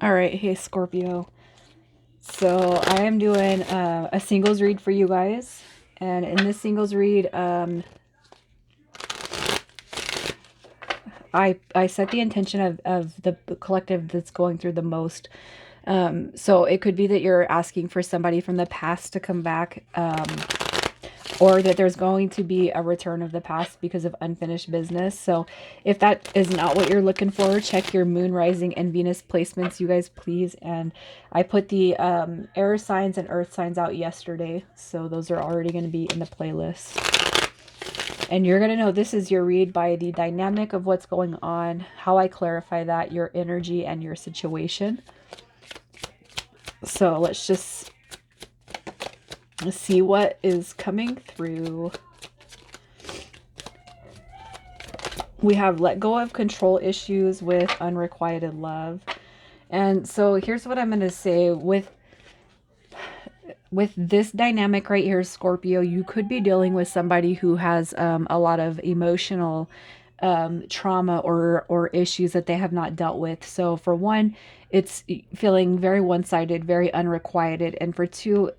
All right, hey Scorpio. So I am doing a singles read for you guys, and in this singles read, I set the intention of the collective that's going through the most. So it could be that you're asking for somebody from the past to come back, or that there's going to be a return of the past because of unfinished business. So if that is not what you're looking for, check your moon, rising, and Venus placements, you guys, please. And I put the air signs and earth signs out yesterday, so those are already going to be in the playlist. And you're going to know this is your read by the dynamic of what's going on, how I clarify that, your energy, and your situation. So let's just see what is coming through. We have let go of control issues with unrequited love. And so here's what I'm going to say with this dynamic right here, Scorpio. You could be dealing with somebody who has a lot of emotional trauma or issues that they have not dealt with. So for one, it's feeling very one-sided, very unrequited. And for two,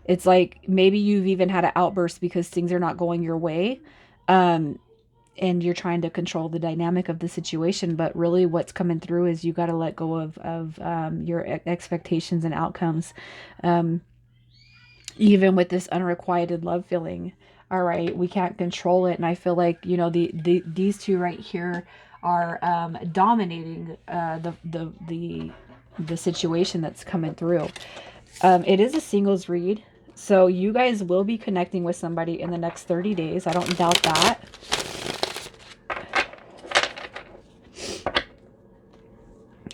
it's like maybe you've even had an outburst because things are not going your way. And you're trying to control the dynamic of the situation, but really what's coming through is you got to let go of your expectations and outcomes, even with this unrequited love feeling. All right, we can't control it, and I feel like, you know, these two right here are dominating the situation that's coming through. It is a singles read, so you guys will be connecting with somebody in the next 30 days. I don't doubt that.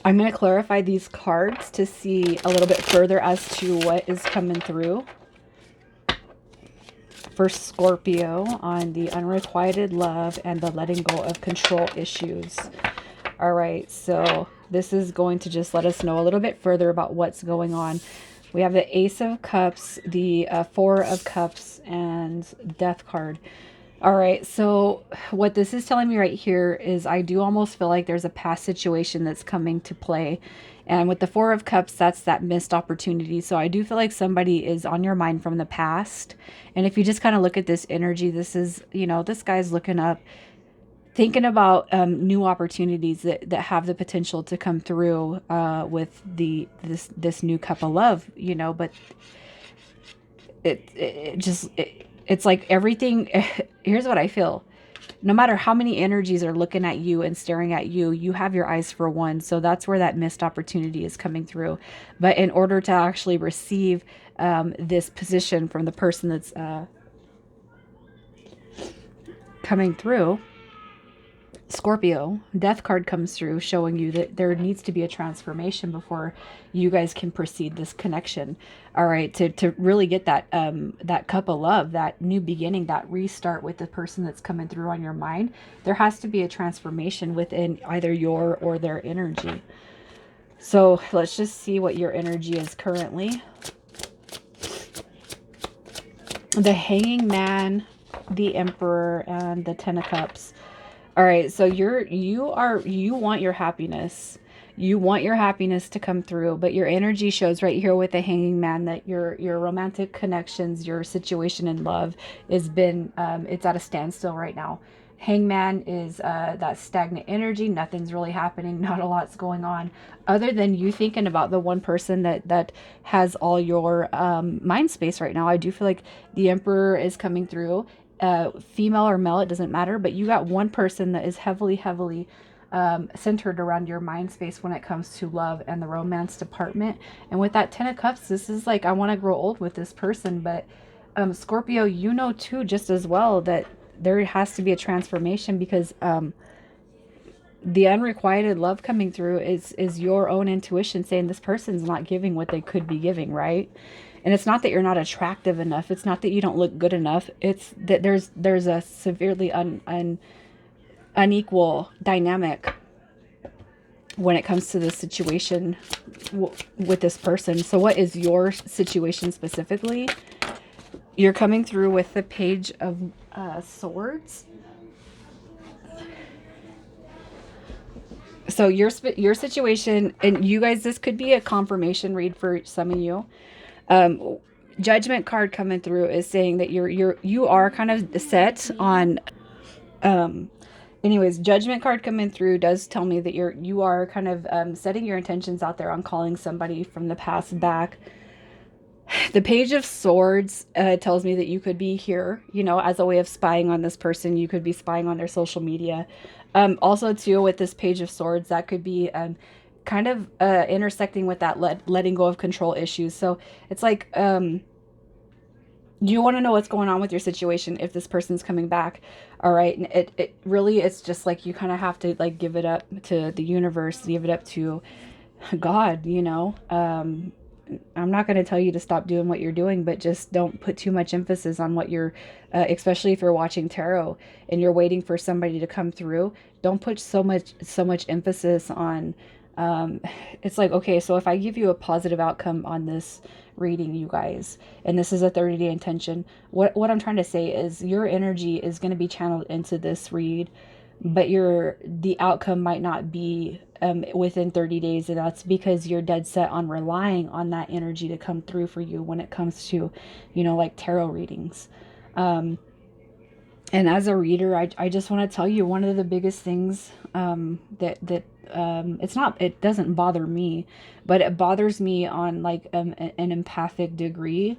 I'm going to clarify these cards to see a little bit further as to what is coming through for Scorpio on the unrequited love and the letting go of control issues. All right, so this is going to just let us know a little bit further about what's going on. We have the Ace of Cups, the Four of Cups, and Death card. All right, so what this is telling me right here is I do almost feel like there's a past situation that's coming to play. And with the Four of Cups, that's that missed opportunity. So I do feel like somebody is on your mind from the past. And if you just kind of look at this energy, this is, you know, this guy's looking up, thinking about new opportunities that have the potential to come through with this new cup of love, you know. But it's like everything. Here's what I feel. No matter how many energies are looking at you and staring at you, you have your eyes for one. So that's where that missed opportunity is coming through. But in order to actually receive this position from the person that's coming through, Scorpio, Death card comes through showing you that there needs to be a transformation before you guys can proceed this connection. All right, to really get that that cup of love, that new beginning, that restart with the person that's coming through on your mind, there has to be a transformation within either your or their energy. So let's just see what your energy is currently. The Hanging Man, the Emperor, and the Ten of Cups. All right, so you want your happiness. You want your happiness to come through, but your energy shows right here with the Hanging Man that your romantic connections, your situation in love has been it's at a standstill right now. Hangman is that stagnant energy. Nothing's really happening. Not a lot's going on other than you thinking about the one person that has all your mind space right now. I do feel like the Emperor is coming through. Female or male, it doesn't matter, but you got one person that is heavily centered around your mind space when it comes to love and the romance department. And with that Ten of Cups, this is like, I want to grow old with this person. But Scorpio, you know too, just as well, that there has to be a transformation because the unrequited love coming through is your own intuition saying this person's not giving what they could be giving, right? And it's not that you're not attractive enough. It's not that you don't look good enough. It's that there's a severely unequal dynamic when it comes to the situation with this person. So what is your situation specifically? You're coming through with the Page of Swords. So your situation, and you guys, this could be a confirmation read for some of you. Um, Judgment card coming through is saying that you are kind of set on. Um, anyways, Judgment card coming through does tell me that you are kind of setting your intentions out there on calling somebody from the past back. The Page of Swords tells me that you could be here, you know, as a way of spying on this person. You could be spying on their social media. Also, too, with this Page of Swords, that could be kind of intersecting with that letting go of control issues. So it's like, you want to know what's going on with your situation if this person's coming back. All right. And it really, it's just like you kind of have to like give it up to the universe, give it up to God, you know. I'm not going to tell you to stop doing what you're doing, but just don't put too much emphasis on what you're, especially if you're watching tarot and you're waiting for somebody to come through. Don't put so much emphasis on. Um, it's like, okay, so if I give you a positive outcome on this reading, you guys, and this is a 30-day intention, what I'm trying to say is your energy is going to be channeled into this read, but the outcome might not be within 30 days, and that's because you're dead set on relying on that energy to come through for you when it comes to, you know, like tarot readings. um, and as a reader, I just want to tell you one of the biggest things, that it's not, it doesn't bother me, but it bothers me on like an empathic degree,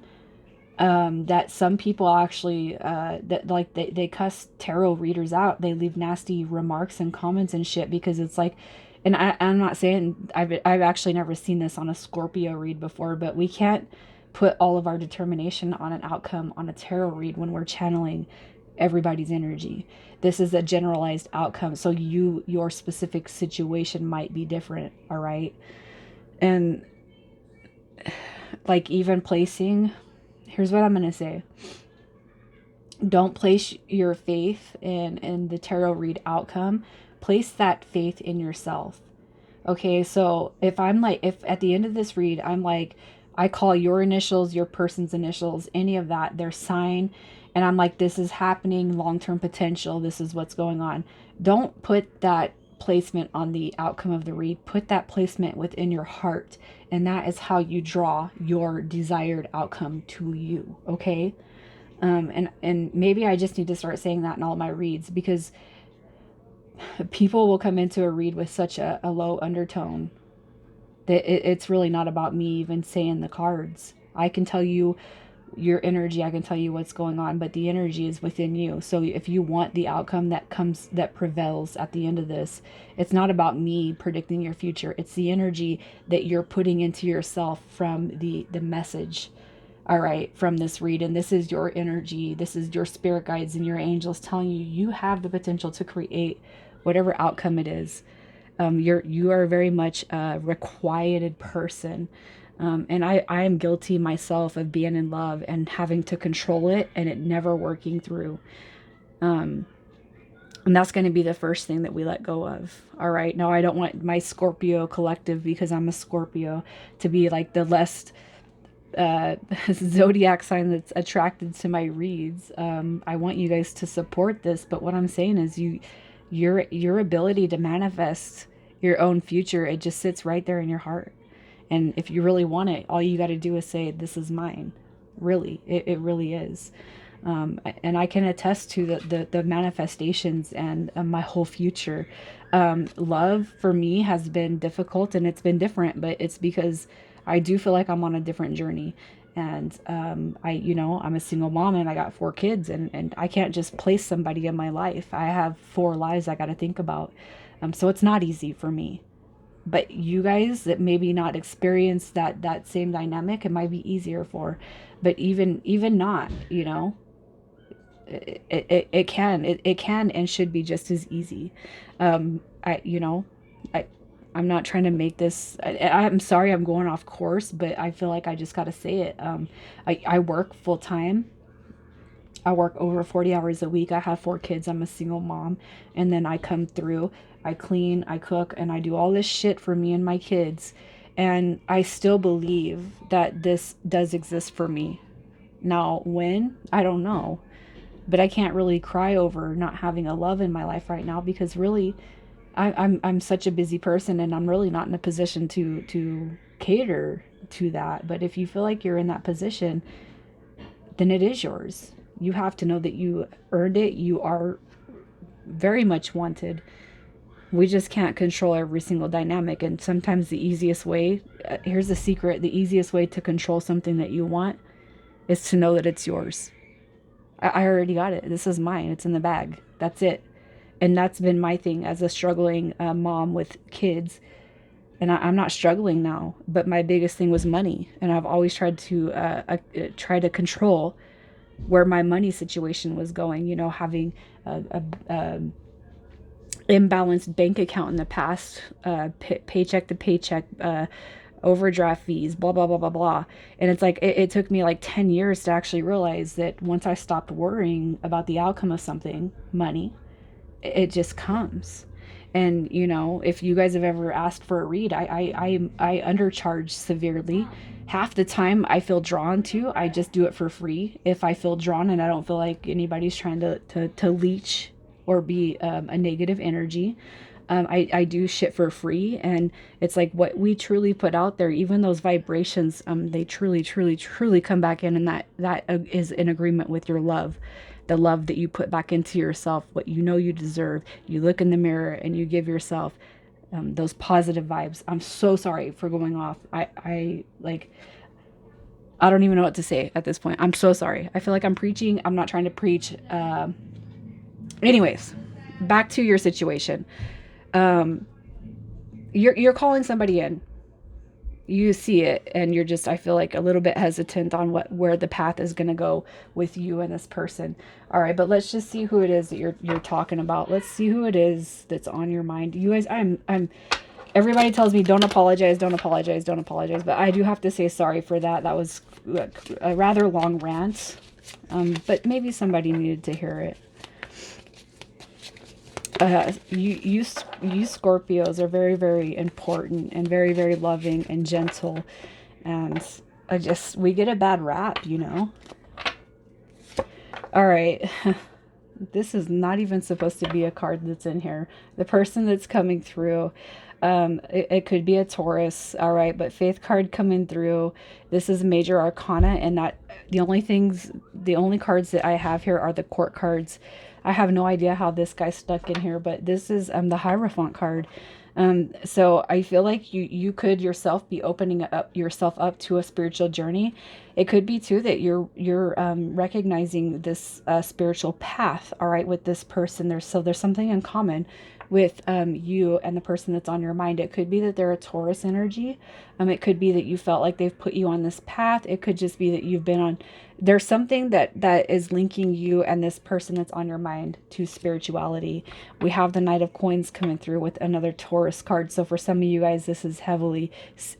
that some people actually, that like they cuss tarot readers out. They leave nasty remarks and comments and shit because it's like, and I'm not saying, I've actually never seen this on a Scorpio read before, but we can't put all of our determination on an outcome on a tarot read when we're channeling everybody's energy. This is a generalized outcome, so your specific situation might be different. All right. And like, even placing, here's what I'm going to say. Don't place your faith in the tarot read outcome. Place that faith in yourself. Okay, so if at the end of this read, I'm like, I call your initials, your person's initials, any of that, their sign, and I'm like, this is happening, long-term potential, this is what's going on. Don't put that placement on the outcome of the read. Put that placement within your heart, and that is how you draw your desired outcome to you. Okay. And maybe I just need to start saying that in all my reads, because people will come into a read with such a low undertone that it's really not about me even saying the cards. I can tell you your energy, I can tell you what's going on, but the energy is within you. So if you want the outcome that prevails at the end of this, it's not about me predicting your future. It's the energy that you're putting into yourself from the message. All right, from this read, and this is your energy, this is your spirit guides and your angels telling you you have the potential to create whatever outcome it is. You are very much a requited person, and I am guilty myself of being in love and having to control it and it never working through. Um, and that's going to be the first thing that we let go of. All right, now I don't want my Scorpio collective, because I'm a Scorpio, to be like the less uh, zodiac sign that's attracted to my reads. I want you guys to support this, but what I'm saying is your ability to manifest your own future, it just sits right there in your heart. And if you really want it, all you got to do is say, this is mine. Really, it really is. And I can attest to the manifestations and my whole future. Love for me has been difficult and it's been different, but it's because I do feel like I'm on a different journey. And I'm a single mom and I got 4 kids, and I can't just place somebody in my life. I have 4 lives I got to think about. So it's not easy for me. But you guys that maybe not experience that same dynamic, it might be easier for. But even not, it can and should be just as easy. I you know I I'm not trying to make this, I'm sorry I'm going off course, but I feel like I just got to say it. I work full time. I work over 40 hours a week. I have 4 kids. I'm a single mom. And then I come through, I clean, I cook, and I do all this shit for me and my kids. And I still believe that this does exist for me. Now, when? I don't know. But I can't really cry over not having a love in my life right now, because really, I'm such a busy person, and I'm really not in a position to cater to that. But if you feel like you're in that position, then it is yours. You have to know that you earned it. You are very much wanted. We just can't control every single dynamic. And sometimes the easiest way, here's the secret, the easiest way to control something that you want is to know that it's yours. I already got it. This is mine. It's in the bag. That's it. And that's been my thing as a struggling mom with kids. And I'm not struggling now, but my biggest thing was money. And I've always tried to try to control where my money situation was going, you know, having a imbalanced bank account in the past, paycheck to paycheck, overdraft fees, blah, blah, blah, blah, blah. And it's like, it took me like 10 years to actually realize that once I stopped worrying about the outcome of something, money, it just comes. And you know, if you guys have ever asked for a read, I undercharge severely. Half the time I feel drawn to, I just do it for free. If I feel drawn and I don't feel like anybody's trying to leech or be a negative energy, I do shit for free. And it's like what we truly put out there, even those vibrations, they truly, truly, truly come back in. And that is in agreement with your love, the love that you put back into yourself, what you know you deserve. You look in the mirror and you give yourself those positive vibes. I'm so sorry for going off. I like, I don't even know what to say at this point. I'm so sorry. I feel like I'm preaching. I'm not trying to preach. Anyways, back to your situation. Um, you're calling somebody in. You see it, and you're just, I feel like, a little bit hesitant on where the path is going to go with you and this person. All right, but let's just see who it is that you're talking about. Let's see who it is that's on your mind. You guys, I'm everybody tells me don't apologize, don't apologize, don't apologize, but I do have to say sorry for that. That was a rather long rant. But maybe somebody needed to hear it. You Scorpios are very, very important and very, very loving and gentle, and we get a bad rap, you know. All right. This is not even supposed to be a card that's in here. The person that's coming through, it could be a Taurus, all right, but Faith card coming through. This is major arcana, and that the only cards that I have here are the court cards. I have no idea how this guy stuck in here, but this is the Hierophant card. So I feel like you could yourself be opening up yourself up to a spiritual journey. It could be too that you're recognizing this spiritual path, all right, with this person. There's something in common with you and the person that's on your mind. It could be that they're a Taurus energy. It could be that you felt like they've put you on this path. It could just be that you've been on, there's something that is linking you and this person that's on your mind to spirituality. We have the Knight of Coins coming through with another Taurus card. So for some of you guys, this is heavily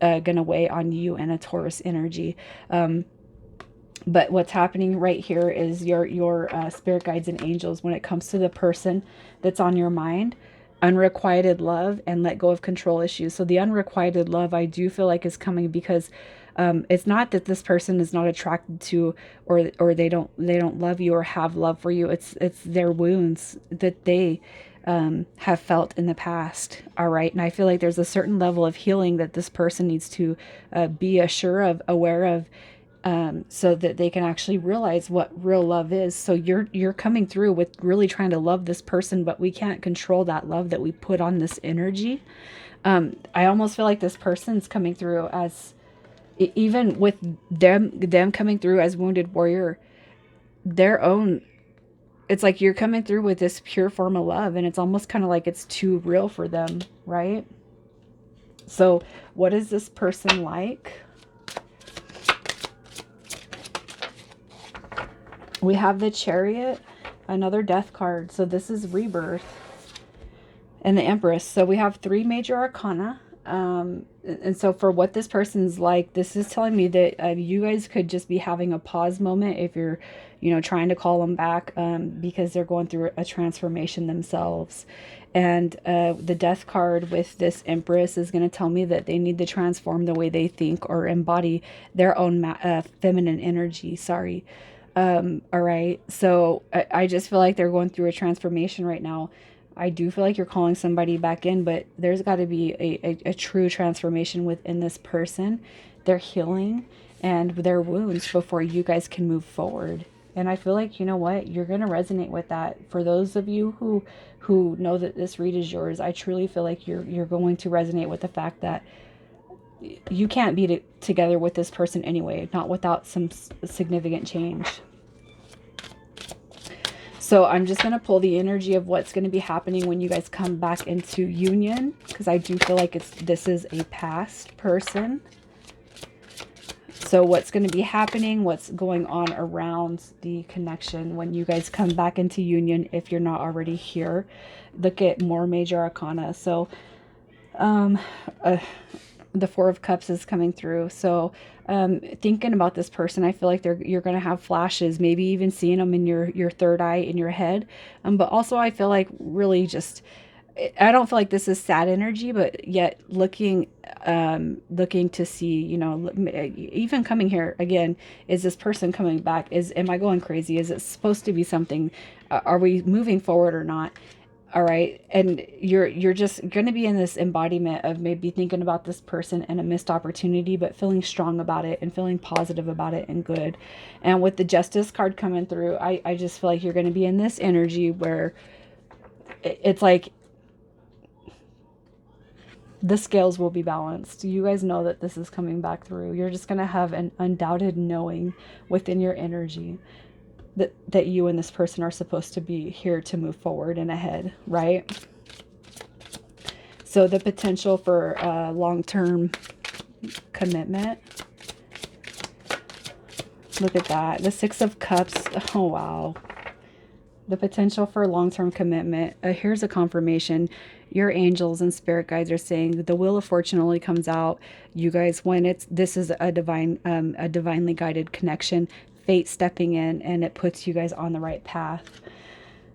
going to weigh on you and a Taurus energy. But what's happening right here is your spirit guides and angels, when it comes to the person that's on your mind, unrequited love and let go of control issues. So the unrequited love, I do feel like, is coming because it's not that this person is not attracted to, or they don't love you or have love for you. It's their wounds that they have felt in the past. All right. And I feel like there's a certain level of healing that this person needs to be aware of, so that they can actually realize what real love is. So you're coming through with really trying to love this person, but we can't control that love that we put on this energy. I almost feel like this person's coming through as, even with them coming through as wounded warrior, their own, it's like you're coming through with this pure form of love, and it's almost kind of like it's too real for them, right? So what is this person like? We have the Chariot, another death card. So this is rebirth, and the Empress. So we have 3 major arcana. And so for what this person's like, this is telling me that you guys could just be having a pause moment if you're, trying to call them back, because they're going through a transformation themselves. And the death card with this Empress is going to tell me that they need to transform the way they think or embody their own feminine energy. Sorry. All right. So I just feel like they're going through a transformation right now. I do feel like you're calling somebody back in, but there's got to be a true transformation within this person, their healing and their wounds before you guys can move forward. And I feel like, you know what, you're going to resonate with that. For those of you who know that this read is yours, I truly feel like you're going to resonate with the fact that you can't be together with this person anyway, not without some significant change. So I'm just going to pull the energy of what's going to be happening when you guys come back into union, because I do feel like this is a past person. So what's going to be happening, what's going on around the connection when you guys come back into union, if you're not already here. Look at more major arcana. So the Four of Cups is coming through. So thinking about this person, I feel like you're going to have flashes, maybe even seeing them in your third eye in your head. But also I feel like really just, I don't feel like this is sad energy, but yet looking to see, you know, even coming here again, is this person coming back? Am I going crazy? Is it supposed to be something? Are we moving forward or not? All right. And you're just going to be in this embodiment of maybe thinking about this person and a missed opportunity, but feeling strong about it and feeling positive about it and good. And with the Justice card coming through, I just feel like you're going to be in this energy where it's like the scales will be balanced. You guys know that this is coming back through. You're just going to have an undoubted knowing within your energy that you and this person are supposed to be here to move forward and ahead, right? So the potential for long-term commitment. Look at that. The Six of Cups. Oh, wow. The potential for long-term commitment. Here's a confirmation. Your angels and spirit guides are saying the Wheel of Fortune only comes out, you guys, when this is a divinely guided connection, fate stepping in, and it puts you guys on the right path.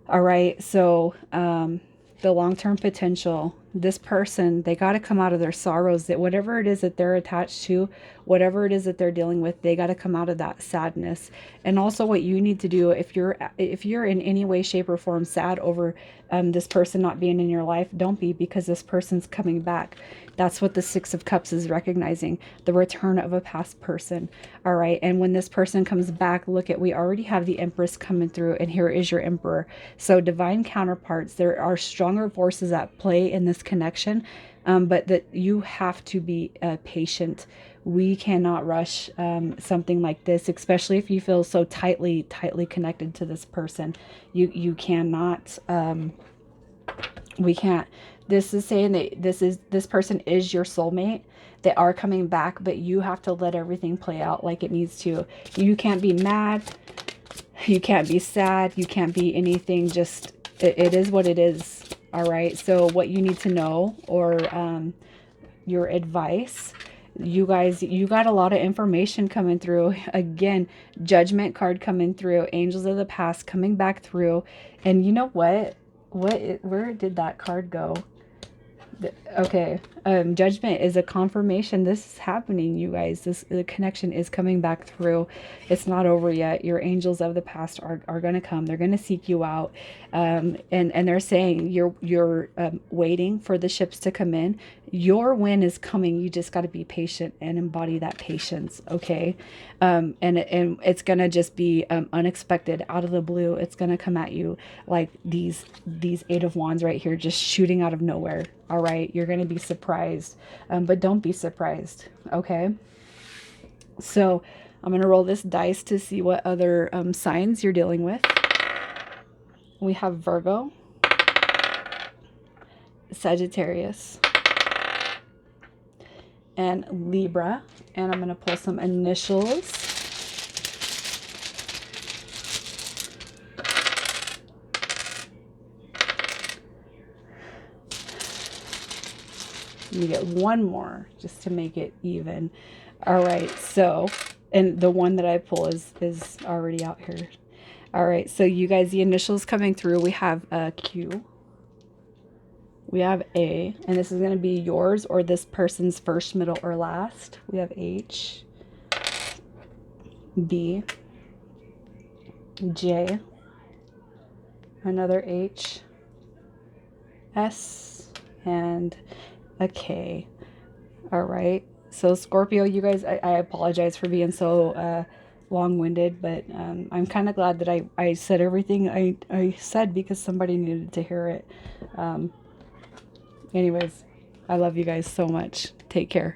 All right. So the long-term potential, this person, they got to come out of their sorrows, that whatever it is that they're attached to, whatever it is that they're dealing with, they got to come out of that sadness. And also what you need to do, if you're in any way, shape, or form sad over this person not being in your life, don't be, because this person's coming back. That's what the Six of Cups is recognizing, the return of a past person. All right. And when this person comes back, look at, we already have the Empress coming through, and here is your Emperor. So divine counterparts, there are stronger forces at play in this connection, but that you have to be patient. We cannot rush something like this, especially if you feel so tightly connected to this person. You cannot, we can't. This is saying that this person is your soulmate. They are coming back, but you have to let everything play out like it needs to. You can't be mad. You can't be sad. You can't be anything. Just, it is what it is. All right. So what you need to know, or your advice, you guys, you got a lot of information coming through. Again, Judgment card coming through, Angels of the Past coming back through. And you know what? Where did that card go? Okay, Judgment is a confirmation. This is happening, you guys. The connection is coming back through. It's not over yet. Your angels of the past are going to come. They're going to seek you out, and they're saying you're waiting for the ships to come in. Your win is coming. You just got to be patient and embody that patience. Okay, and it's going to just be unexpected, out of the blue. It's going to come at you like these Eight of Wands right here, just shooting out of nowhere. All right, you're going to be surprised, but don't be surprised. Okay, so I'm going to roll this dice to see what other signs you're dealing with. We have Virgo, Sagittarius, and Libra. And I'm going to pull some initials. Let me get one more just to make it even. All right, so, and the one that I pull is already out here. All right, so you guys, the initials coming through, we have Q, we have A, and this is going to be yours or this person's first, middle, or last. We have H, B, J, another H, S and a K. All right. So Scorpio, you guys, I apologize for being so long-winded, but I'm kind of glad that I said everything I said because somebody needed to hear it. Um, anyways, I love you guys so much. Take care.